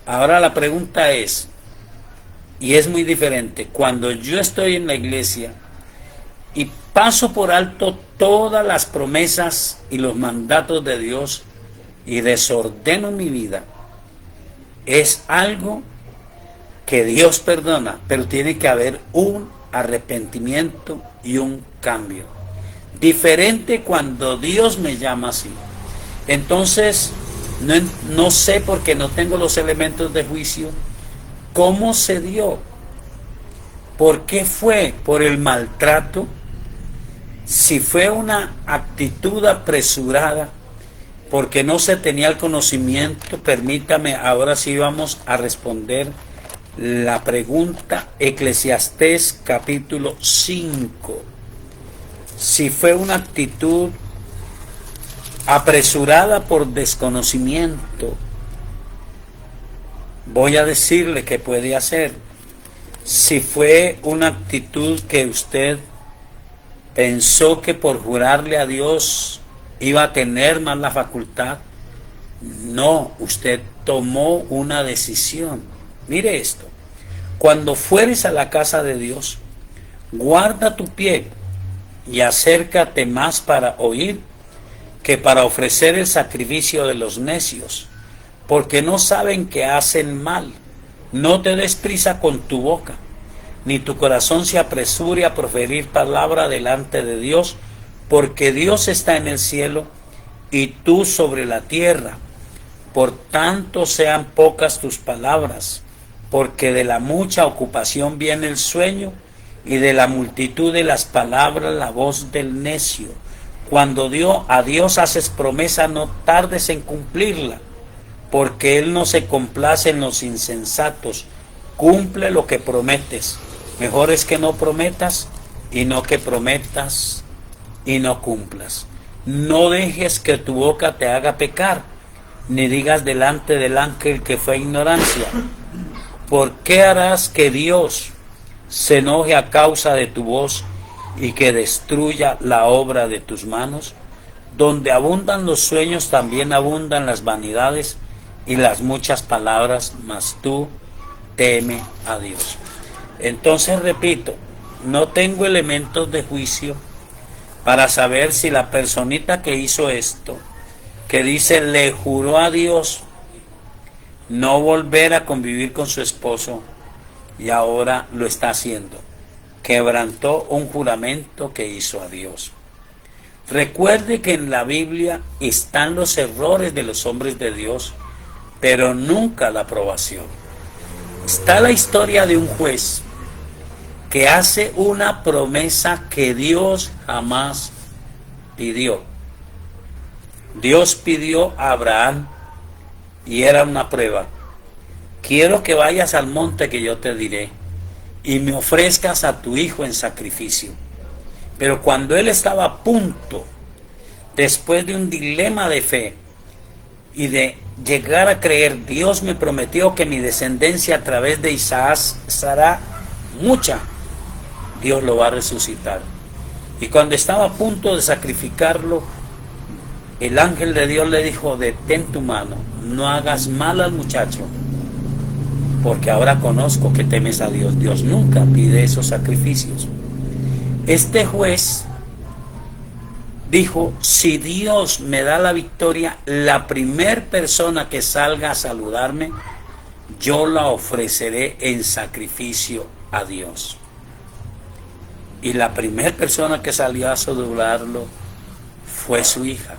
ahora la pregunta es, y es muy diferente, cuando yo estoy en la iglesia y paso por alto todas las promesas y los mandatos de Dios y desordeno mi vida, es algo que Dios perdona, pero tiene que haber un arrepentimiento y un cambio. Diferente cuando Dios me llama así. Entonces, no sé, porque no tengo los elementos de juicio, cómo se dio, por qué fue, por el maltrato, si fue una actitud apresurada, porque no se tenía el conocimiento. Permítame, ahora sí vamos a responder la pregunta. Eclesiastés capítulo 5. Si fue una actitud apresurada por desconocimiento, voy a decirle qué puede hacer. Si fue una actitud que usted pensó que por jurarle a Dios iba a tener más la facultad, no, usted tomó una decisión. Mire esto: cuando fueres a la casa de Dios, guarda tu pie y acércate más para oír que para ofrecer el sacrificio de los necios, porque no saben que hacen mal. No te des prisa con tu boca, ni tu corazón se apresure a proferir palabra delante de Dios, porque Dios está en el cielo y tú sobre la tierra. Por tanto sean pocas tus palabras, porque de la mucha ocupación viene el sueño, y de la multitud de las palabras la voz del necio. Cuando a Dios haces promesa, no tardes en cumplirla, porque Él no se complace en los insensatos. Cumple lo que prometes. Mejor es que no prometas y no que prometas y no cumplas. No dejes que tu boca te haga pecar, ni digas delante del ángel que fue ignorancia. ¿Por qué harás que Dios se enoje a causa de tu voz y que destruya la obra de tus manos? Donde abundan los sueños, también abundan las vanidades y las muchas palabras, mas tú teme a Dios. Entonces, repito, no tengo elementos de juicio para saber si la personita que hizo esto, que dice le juró a Dios no volver a convivir con su esposo, y ahora lo está haciendo, quebrantó un juramento que hizo a Dios. Recuerde que en la Biblia están los errores de los hombres de Dios, pero nunca la aprobación. Está la historia de un juez que hace una promesa que Dios jamás pidió. Dios pidió a Abraham, y era una prueba: quiero que vayas al monte que yo te diré y me ofrezcas a tu hijo en sacrificio. Pero cuando él estaba a punto, después de un dilema de fe y de llegar a creer, Dios me prometió que mi descendencia a través de Isaac será mucha, Dios lo va a resucitar. Y cuando estaba a punto de sacrificarlo, el ángel de Dios le dijo: detén tu mano, no hagas mal al muchacho, porque ahora conozco que temes a Dios. Dios nunca pide esos sacrificios. Este juez dijo: si Dios me da la victoria, la primer persona que salga a saludarme, yo la ofreceré en sacrificio a Dios. Y la primer persona que salió a saludarlo fue su hija.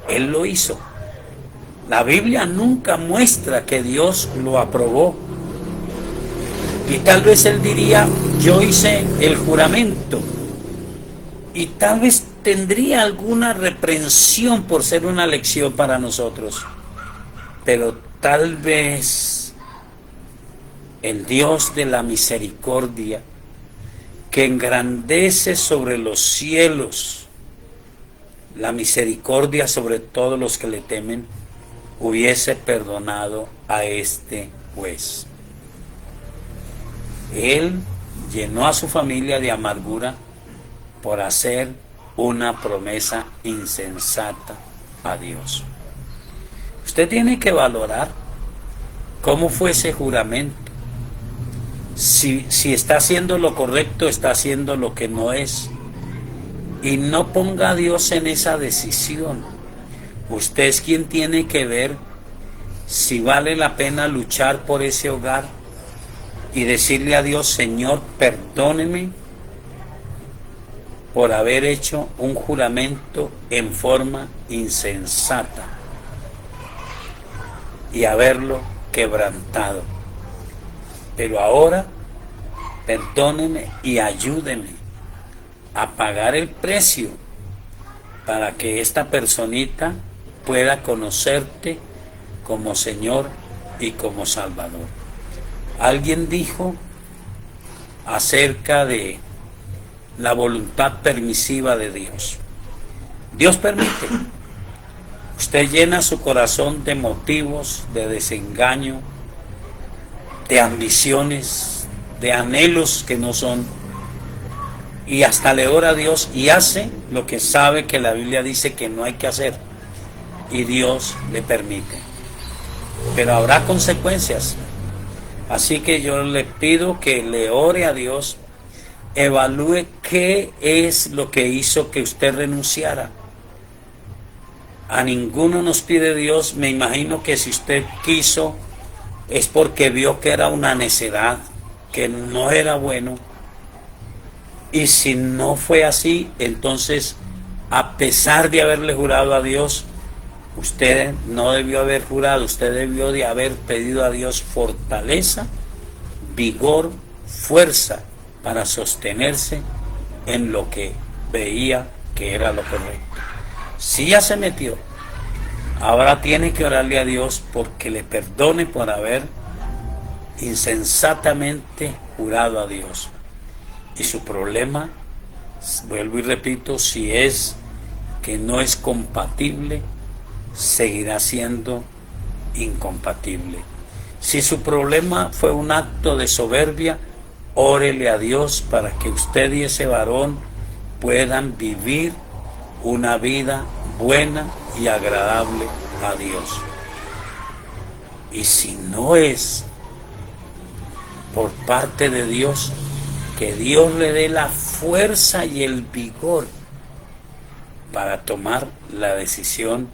Él lo hizo. La Biblia nunca muestra que Dios lo aprobó. Y tal vez él diría: yo hice el juramento. Y tal vez tendría alguna reprensión por ser una lección para nosotros. Pero tal vez el Dios de la misericordia, que engrandece sobre los cielos la misericordia sobre todos los que le temen, hubiese perdonado a este juez. Él llenó a su familia de amargura por hacer una promesa insensata a Dios. Usted tiene que valorar cómo fue ese juramento. Si está haciendo lo correcto, está haciendo lo que no es. Y no ponga a Dios en esa decisión. Usted es quien tiene que ver si vale la pena luchar por ese hogar y decirle a Dios: Señor, perdóneme por haber hecho un juramento en forma insensata y haberlo quebrantado. Pero ahora, perdóneme y ayúdeme a pagar el precio para que esta personita pueda conocerte como Señor y como Salvador. Alguien dijo acerca de la voluntad permisiva de Dios. Dios permite. Usted llena su corazón de motivos, de desengaño, de ambiciones, de anhelos que no son, y hasta le ora a Dios y hace lo que sabe que la Biblia dice que no hay que hacer, y Dios le permite. Pero habrá consecuencias. Así que yo le pido que le ore a Dios, evalúe qué es lo que hizo que usted renunciara. A ninguno nos pide Dios. Me imagino que si usted quiso es porque vio que era una necedad, que no era bueno. Y si no fue así, entonces, a pesar de haberle jurado a Dios, usted no debió haber jurado, usted debió de haber pedido a Dios fortaleza, vigor, fuerza para sostenerse en lo que veía que era lo correcto. Si ya se metió, ahora tiene que orarle a Dios porque le perdone por haber insensatamente jurado a Dios. Y su problema, vuelvo y repito, si es que no es compatible, seguirá siendo incompatible. Si su problema fue un acto de soberbia, órele a Dios para que usted y ese varón puedan vivir una vida buena y agradable a Dios. Y si no es por parte de Dios, que Dios le dé la fuerza y el vigor para tomar la decisión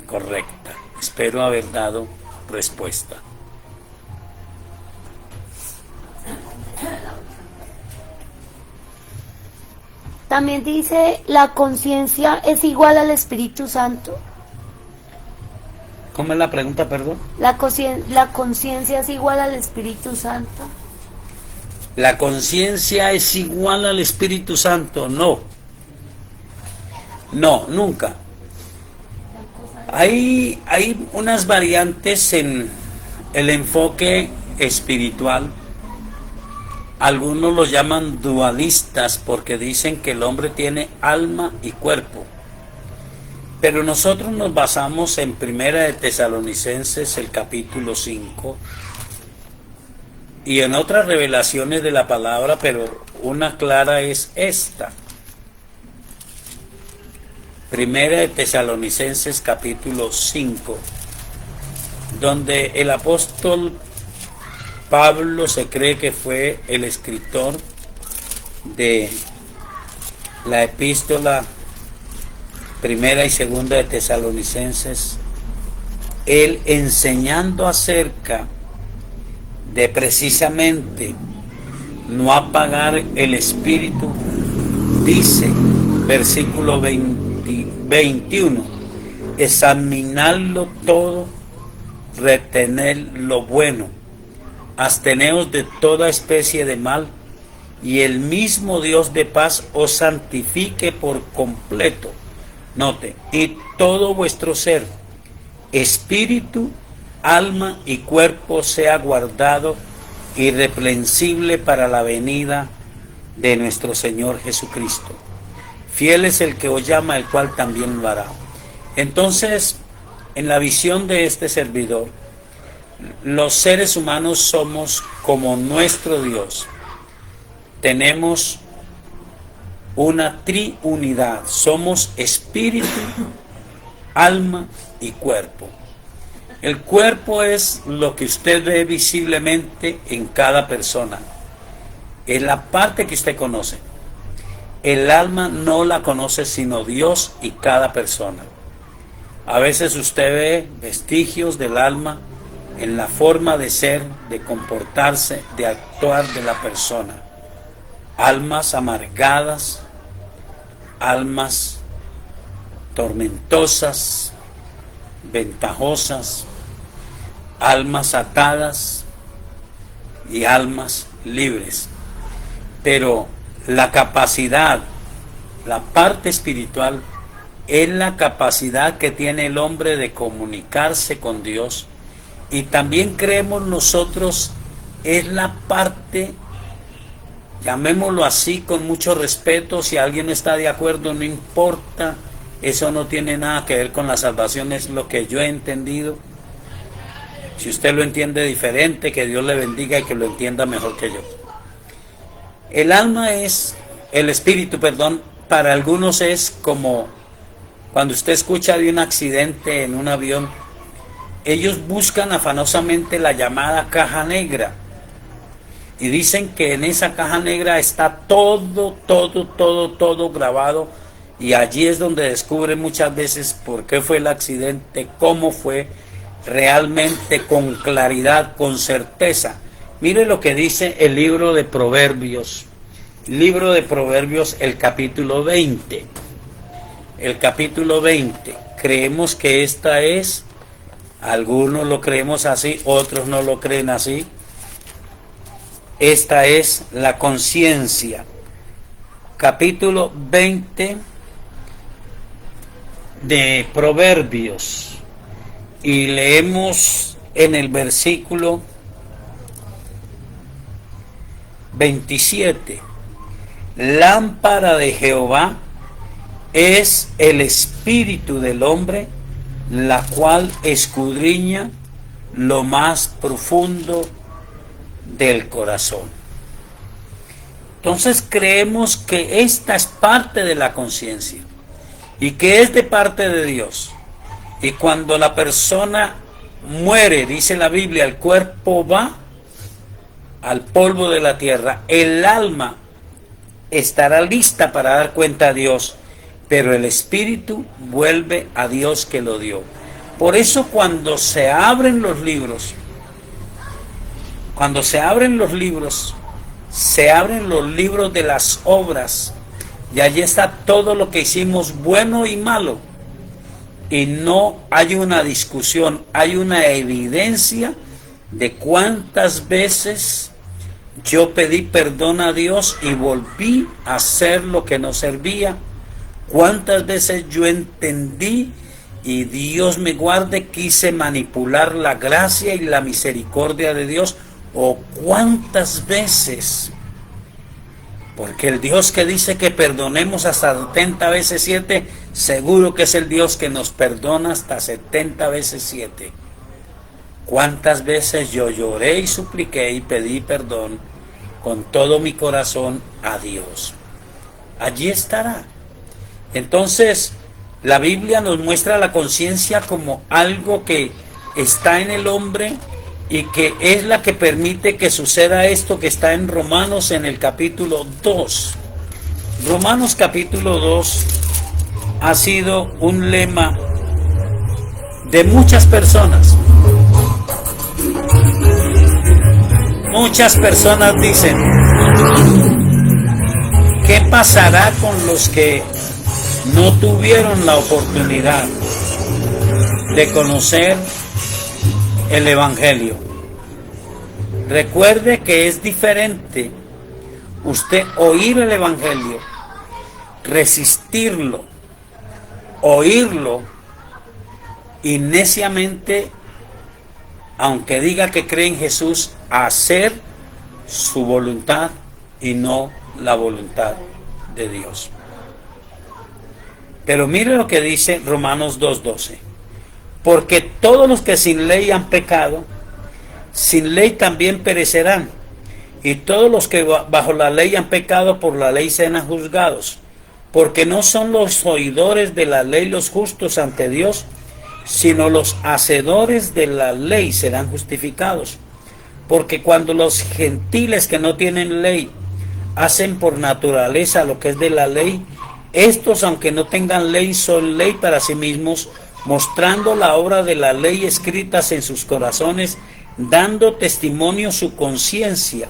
correcta. Espero haber dado respuesta. También dice: ¿la conciencia es igual al Espíritu Santo? ¿Cómo es la pregunta, perdón? ¿La conciencia es igual al Espíritu Santo? ¿La conciencia es igual al Espíritu Santo? No. No, nunca. Hay unas variantes en el enfoque espiritual. Algunos los llaman dualistas porque dicen que el hombre tiene alma y cuerpo. Pero nosotros nos basamos en Primera de Tesalonicenses, el capítulo 5, y en otras revelaciones de la palabra, pero una clara es esta. Primera de Tesalonicenses, capítulo 5, donde el apóstol Pablo se cree que fue el escritor de la epístola Primera y Segunda de Tesalonicenses, él enseñando acerca de precisamente no apagar el espíritu, dice, versículo 21, examinadlo todo, retened lo bueno, absteneos de toda especie de mal, y el mismo Dios de paz os santifique por completo. Note, y todo vuestro ser, espíritu, alma y cuerpo sea guardado irreprensible para la venida de nuestro Señor Jesucristo. Fiel es el que os llama, el cual también lo hará. Entonces, en la visión de este servidor, los seres humanos somos como nuestro Dios. Tenemos una triunidad. Somos espíritu, alma y cuerpo. El cuerpo es lo que usted ve visiblemente en cada persona. Es la parte que usted conoce. El alma no la conoce sino Dios y cada persona. A veces usted ve vestigios del alma en la forma de ser, de comportarse, de actuar de la persona. Almas amargadas, almas tormentosas, ventajosas, almas atadas y almas libres. Pero la capacidad, la parte espiritual, es la capacidad que tiene el hombre de comunicarse con Dios, y también creemos nosotros es la parte, llamémoslo así con mucho respeto, si alguien no está de acuerdo no importa, eso no tiene nada que ver con la salvación, es lo que yo he entendido. Si usted lo entiende diferente, que Dios le bendiga y que lo entienda mejor que yo. El alma es, el espíritu, perdón, para algunos es como cuando usted escucha de un accidente en un avión, ellos buscan afanosamente la llamada caja negra y dicen que en esa caja negra está todo grabado, y allí es donde descubren muchas veces por qué fue el accidente, cómo fue realmente, con claridad, con certeza. Mire lo que dice el libro de Proverbios, el capítulo 20. El capítulo 20, creemos que esta es, algunos lo creemos así, otros no lo creen así. Esta es la conciencia. Capítulo 20 de Proverbios. Y leemos en el versículo 27. Lámpara de Jehová es el espíritu del hombre, la cual escudriña lo más profundo del corazón. Entonces creemos que esta es parte de la conciencia y que es de parte de Dios. Y cuando la persona muere, dice la Biblia, el cuerpo va al polvo de la tierra, el alma estará lista para dar cuenta a Dios, pero el espíritu vuelve a Dios que lo dio. Por eso cuando se abren los libros, se abren los libros de las obras, y allí está todo lo que hicimos, bueno y malo, y no hay una discusión, hay una evidencia de cuántas veces yo pedí perdón a Dios y volví a hacer lo que no servía, cuántas veces yo entendí y Dios me guarde, quise manipular la gracia y la misericordia de Dios. ¿O cuántas veces? Porque el Dios que dice que perdonemos hasta 70 veces 7, seguro que es el Dios que nos perdona hasta 70 veces 7. ¿Cuántas veces yo lloré y supliqué y pedí perdón con todo mi corazón a Dios? Allí estará. Entonces, la Biblia nos muestra la conciencia como algo que está en el hombre y que es la que permite que suceda esto que está en Romanos en el capítulo 2. Romanos capítulo 2 ha sido un lema de muchas personas. Muchas personas dicen, ¿qué pasará con los que no tuvieron la oportunidad de conocer el Evangelio? Recuerde que es diferente usted oír el Evangelio, resistirlo, oírlo y neciamente, aunque diga que cree en Jesús, hacer su voluntad y no la voluntad de Dios. Pero mire lo que dice Romanos 2:12. Porque todos los que sin ley han pecado, sin ley también perecerán. Y todos los que bajo la ley han pecado, por la ley serán juzgados. Porque no son los oidores de la ley los justos ante Dios, sino los hacedores de la ley serán justificados. Porque cuando los gentiles que no tienen ley hacen por naturaleza lo que es de la ley, estos, aunque no tengan ley, son ley para sí mismos, mostrando la obra de la ley escritas en sus corazones, dando testimonio su conciencia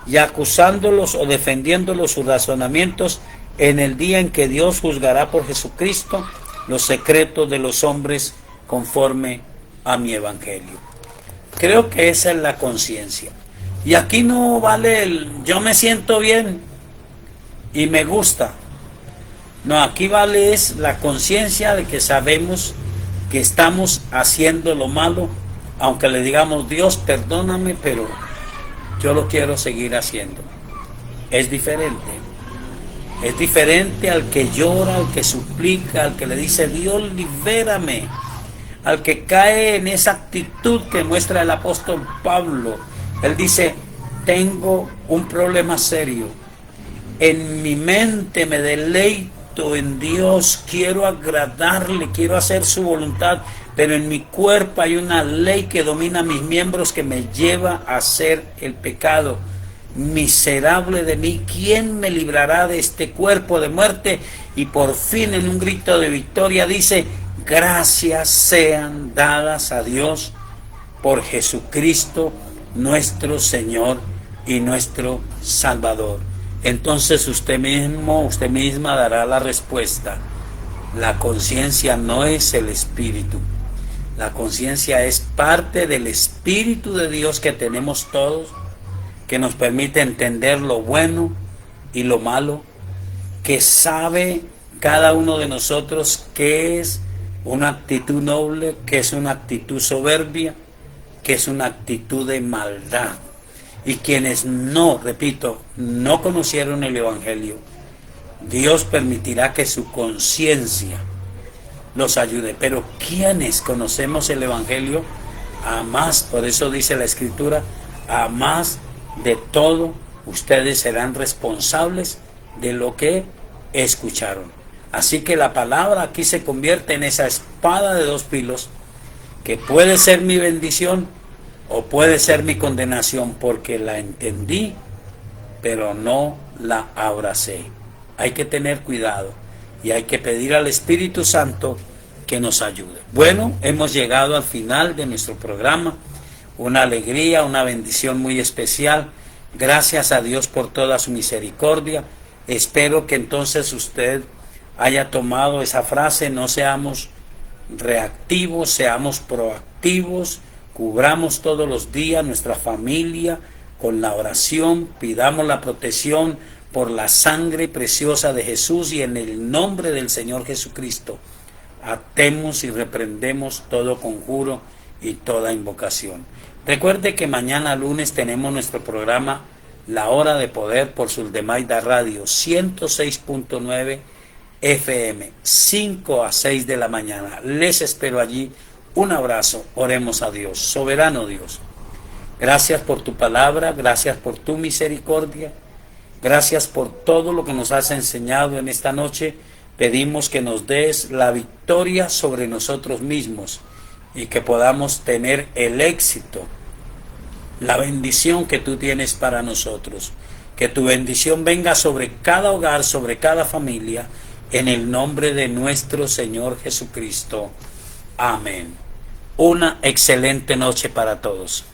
y acusándolos o defendiéndolos sus razonamientos en el día en que Dios juzgará por Jesucristo los secretos de los hombres conforme a mi evangelio. Creo que esa es la conciencia. Y aquí no vale el yo me siento bien y me gusta. No, aquí vale es la conciencia de que sabemos que estamos haciendo lo malo, aunque le digamos Dios perdóname, pero yo lo quiero seguir haciendo. Es diferente. Es diferente al que llora, al que suplica, al que le dice Dios libérame, al que cae en esa actitud que muestra el apóstol Pablo. Él dice, tengo un problema serio, en mi mente me deleito en Dios, quiero agradarle, quiero hacer su voluntad, pero en mi cuerpo hay una ley que domina mis miembros que me lleva a hacer el pecado. Miserable de mí, ¿quién me librará de este cuerpo de muerte? Y por fin en un grito de victoria dice, gracias sean dadas a Dios por Jesucristo nuestro Señor y nuestro Salvador. Entonces usted mismo, usted misma dará la respuesta. La conciencia no es el espíritu. La conciencia es parte del Espíritu de Dios que tenemos todos, que nos permite entender lo bueno y lo malo, que sabe cada uno de nosotros qué es una actitud noble, qué es una actitud soberbia, qué es una actitud de maldad. Y quienes no, repito, no conocieron el Evangelio, Dios permitirá que su conciencia los ayude. Pero quienes conocemos el Evangelio, a más, por eso dice la Escritura, a más de todo, ustedes serán responsables de lo que escucharon. Así que la palabra aquí se convierte en esa espada de dos filos, que puede ser mi bendición o puede ser mi condenación, porque la entendí, pero no la abracé. Hay que tener cuidado y hay que pedir al Espíritu Santo que nos ayude. Bueno, hemos llegado al final de nuestro programa. Una alegría, una bendición muy especial. Gracias a Dios por toda su misericordia. Espero que entonces usted haya tomado esa frase, no seamos reactivos, seamos proactivos, cubramos todos los días nuestra familia con la oración, pidamos la protección por la sangre preciosa de Jesús y en el nombre del Señor Jesucristo. atemos y reprendemos todo conjuro y toda invocación. Recuerde que mañana lunes tenemos nuestro programa La Hora de Poder por Suldemaida Radio 106.9 FM, 5 a 6 de la mañana. Les espero allí. Un abrazo. Oremos a Dios. Soberano Dios, gracias por tu palabra, gracias por tu misericordia, gracias por todo lo que nos has enseñado en esta noche. Pedimos que nos des la victoria sobre nosotros mismos y que podamos tener el éxito, la bendición que tú tienes para nosotros. Que tu bendición venga sobre cada hogar, sobre cada familia, en el nombre de nuestro Señor Jesucristo. Amén. Una excelente noche para todos.